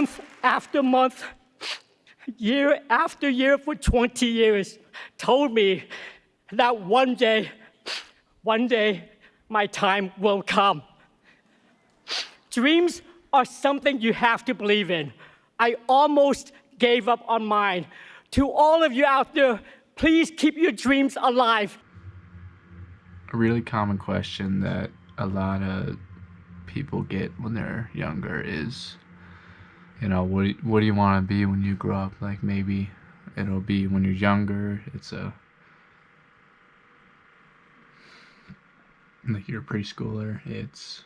month after month, year after year for 20 years, told me that one day, my time will come. Dreams are something you have to believe in. I almost gave up on mine. To all of you out there, please keep your dreams alive. A really common question that a lot of people get when they're younger is, what do you want to be when you grow up? Like, maybe it'll be when you're younger, like you're a preschooler, it's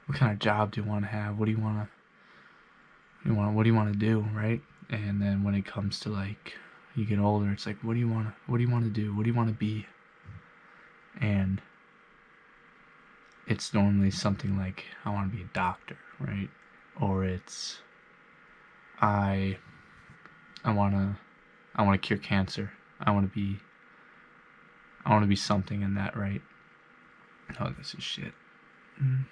what kind of job do you want to have? What do you want to do, right? And then when it comes to, like, you get older, it's like, what do you want to do? What do you want to be? And it's normally something like, I want to be a doctor, right? Or it's I want to cure cancer. I want to be something in that, right? Oh, this is shit. The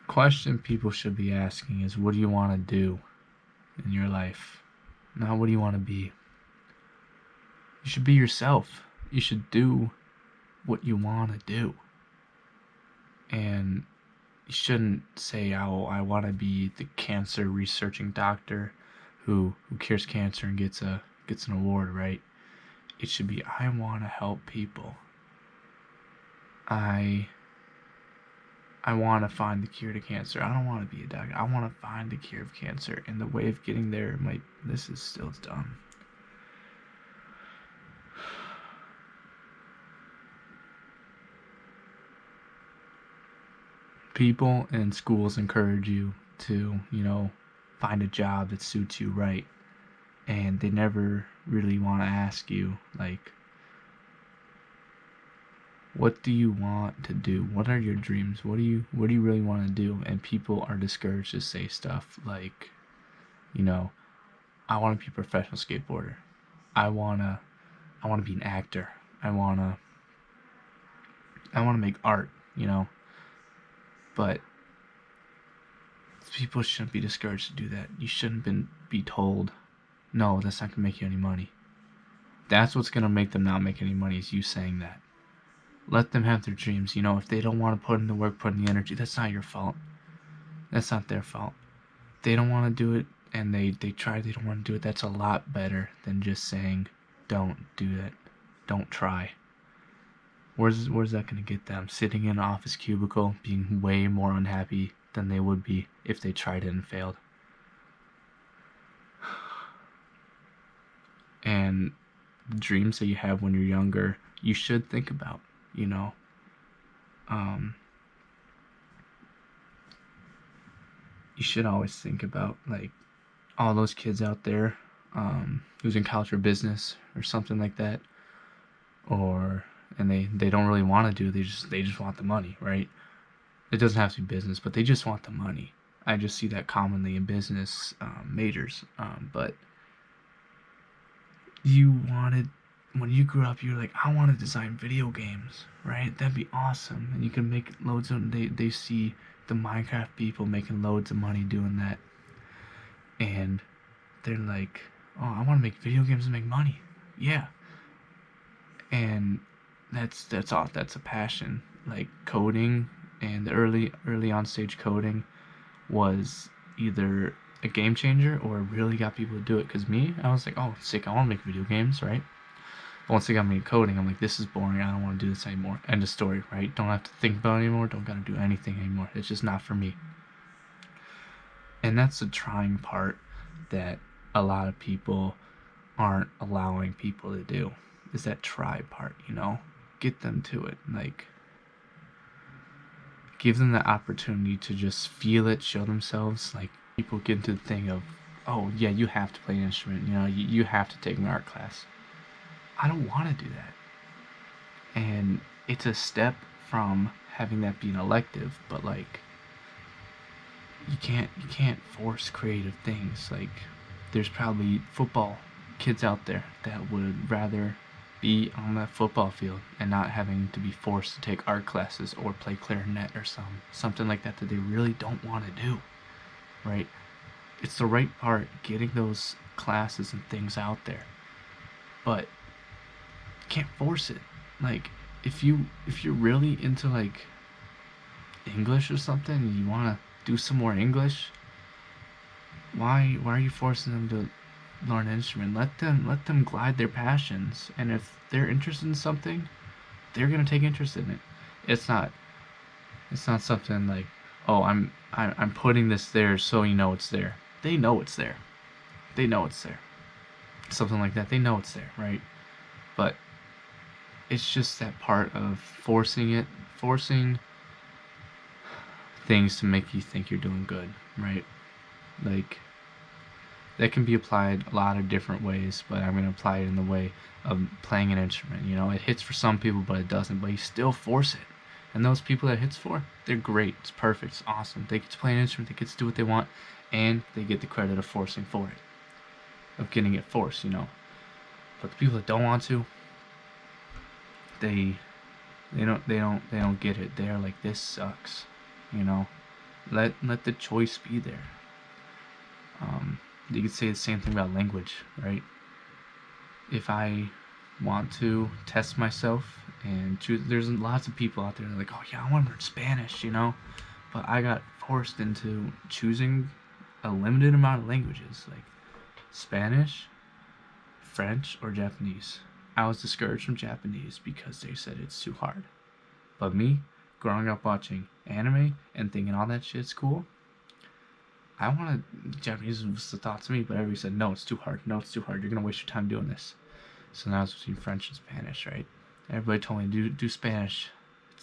question people should be asking is, what do you want to do in your life? Not what do you want to be. You should be yourself. You should do what you want to do. And you shouldn't say, oh, I want to be the cancer researching doctor who cures cancer and gets an award, right? It should be, I want to help people. I want to find the cure to cancer. I don't want to be a doctor. I want to find the cure of cancer. And the way of getting there this is still dumb. People in schools encourage you to, find a job that suits you right. And they never really want to ask you, like, what do you want to do? What are your dreams? What do you really want to do? And people are discouraged to say stuff like, I want to be a professional skateboarder. I want to be an actor. I want to make art, But people shouldn't be discouraged to do that. You shouldn't be told, no, that's not going to make you any money. That's what's going to make them not make any money, is you saying that. Let them have their dreams. If they don't want to put in the work, put in the energy, that's not your fault. That's not their fault. If they don't want to do it and they try, they don't want to do it, that's a lot better than just saying, don't do that. Don't try. Where's that going to get them? Sitting in an office cubicle, being way more unhappy than they would be if they tried it and failed. And the dreams that you have when you're younger, you should think about, you should always think about, like, all those kids out there who's in college for business or something like that, and they don't really want to do, they just want the money, right? It doesn't have to be business, but they just want the money. I just see that commonly in business majors. But when you grew up, you're like, I want to design video games, right? That'd be awesome. And you can make loads of, they see the Minecraft people making loads of money doing that. And they're like, oh, I want to make video games and make money. Yeah. And that's a passion. Like, coding and the early on stage coding was either a game changer or really got people to do it. Because me, I was like, oh, sick, I want to make video games, right? But once they got me coding, I'm like, this is boring, I don't want to do this anymore. End of story, right? Don't have to think about it anymore, don't gotta do anything anymore. It's just not for me. And that's the trying part that a lot of people aren't allowing people to do, is that try part, Get them to it. Like, give them the opportunity to just feel it, show themselves. Like, people get into the thing of, oh yeah, you have to play an instrument, you have to take an art class. I don't want to do that. And it's a step from having that be an elective, but like, you can't force creative things. Like, there's probably football kids out there that would rather be on that football field and not having to be forced to take art classes or play clarinet or something like that they really don't want to do, right? It's the right part, getting those classes and things out there, but you can't force it. Like, if you're really into like English or something, and you want to do some more English, why are you forcing them to learn an instrument? Let them glide their passions, and if they're interested in something, they're gonna take interest in it. It's not something like, oh, I'm putting this there so you know it's there. They know it's there. They know it's there. Something like that. They know it's there, right? But it's just that part of forcing things to make you think you're doing good, right? Like, that can be applied a lot of different ways, but I'm going to apply it in the way of playing an instrument. You know, it hits for some people, but it doesn't. But you still force it. And those people that it hits for, they're great. It's perfect. It's awesome. They get to play an instrument. They get to do what they want, and they get the credit of forcing for it, of getting it forced. You know. But the people that don't want to, they don't get it. They're like, this sucks. You know. Let the choice be there. You could say the same thing about language, right? If I want to test myself and choose, there's lots of people out there that are like, oh yeah, I want to learn Spanish, you know, but I got forced into choosing a limited amount of languages, like Spanish, French, or Japanese. I was discouraged from Japanese because they said it's too hard. But me, growing up watching anime and thinking all that shit's cool, Japanese was the thought to me, but everybody said, no, it's too hard. No, it's too hard. You're going to waste your time doing this. So now it's between French and Spanish, right? Everybody told me, do Spanish.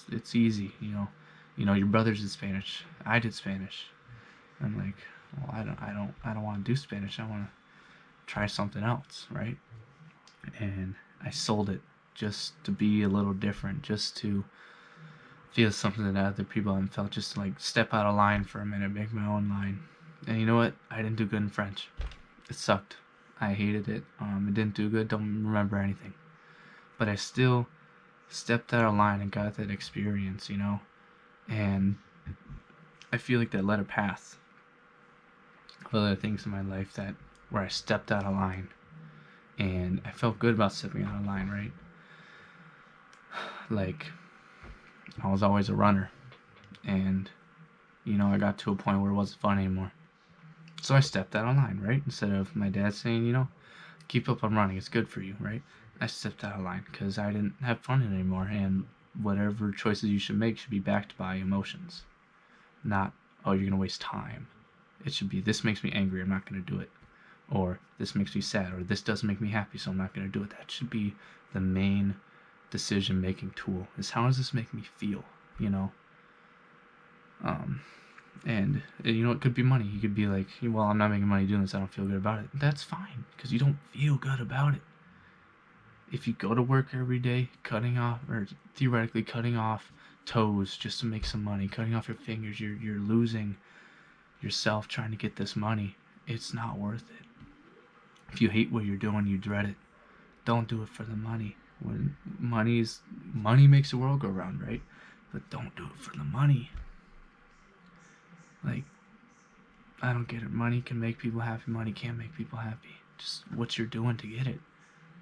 It's easy, you know. You know, your brother's did Spanish. I did Spanish. I'm like, well, I don't want to do Spanish. I want to try something else, right? And I sold it just to be a little different, just to feel something that other people haven't felt, just to like step out of line for a minute, make my own line. And you know what? I didn't do good in French. It sucked. I hated it. It didn't do good. Don't remember anything. But I still stepped out of line and got that experience, you know? And I feel like that led a path of other things in my life where I stepped out of line. And I felt good about stepping out of line, right? Like, I was always a runner. And, you know, I got to a point where it wasn't fun anymore. So I stepped out of line, right? Instead of my dad saying, you know, keep up on running, it's good for you, right? I stepped out of line because I didn't have fun anymore, and whatever choices you should make should be backed by emotions. Not, oh, you're going to waste time. It should be, this makes me angry, I'm not going to do it. Or, this makes me sad, or this doesn't make me happy, so I'm not going to do it. That should be the main decision-making tool, is how does this make me feel, you know? And, you know, it could be money. You could be like, well, I'm not making money doing this, I don't feel good about it. That's fine, because you don't feel good about it. If you go to work every day, theoretically cutting off toes just to make some money, cutting off your fingers, you're losing yourself trying to get this money. It's not worth it. If you hate what you're doing, you dread it. Don't do it for the money. When money makes the world go round, right? But don't do it for the money. Like, I don't get it. Money can make people happy. Money can't make people happy. Just what you're doing to get it.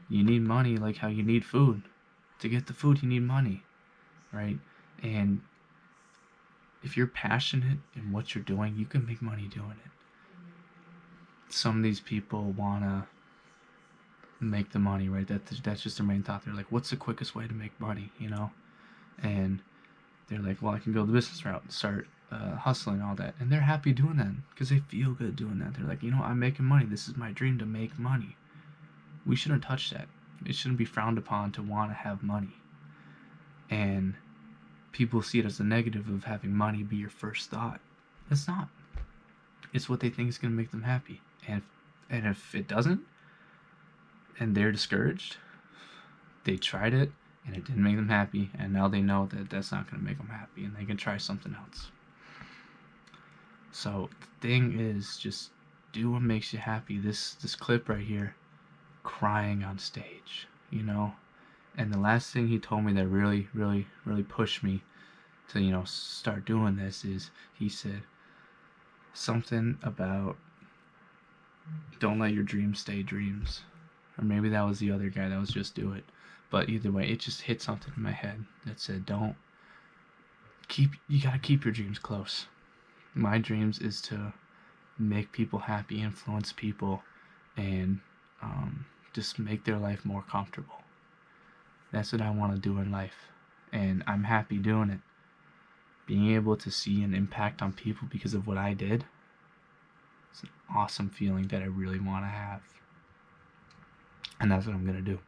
You need money like how you need food. To get the food, you need money, right? And if you're passionate in what you're doing, you can make money doing it. Some of these people want to make the money, right? That's just their main thought. They're like, what's the quickest way to make money, you know? And they're like, well, I can go the business route and start hustling and all that. And they're happy doing that because they feel good doing that. They're like, you know, I'm making money. This is my dream, to make money. We shouldn't touch that. It shouldn't be frowned upon to want to have money. And people see it as a negative of having money be your first thought. It's not. It's what they think is going to make them happy. And if it doesn't, and they're discouraged, they tried it and it didn't make them happy, and now they know that that's not going to make them happy, and they can try something else. So the thing is, just do what makes you happy. This clip right here crying on stage, you know. And the last thing he told me that really, really, really pushed me to, you know, start doing this is he said something about don't let your dreams stay dreams. Or maybe that was the other guy that was just do it. But either way, it just hit something in my head that said you gotta keep your dreams close. My dreams is to make people happy, influence people, and just make their life more comfortable. That's what I want to do in life, and I'm happy doing it. Being able to see an impact on people because of what I did, it's an awesome feeling that I really want to have. And that's what I'm going to do.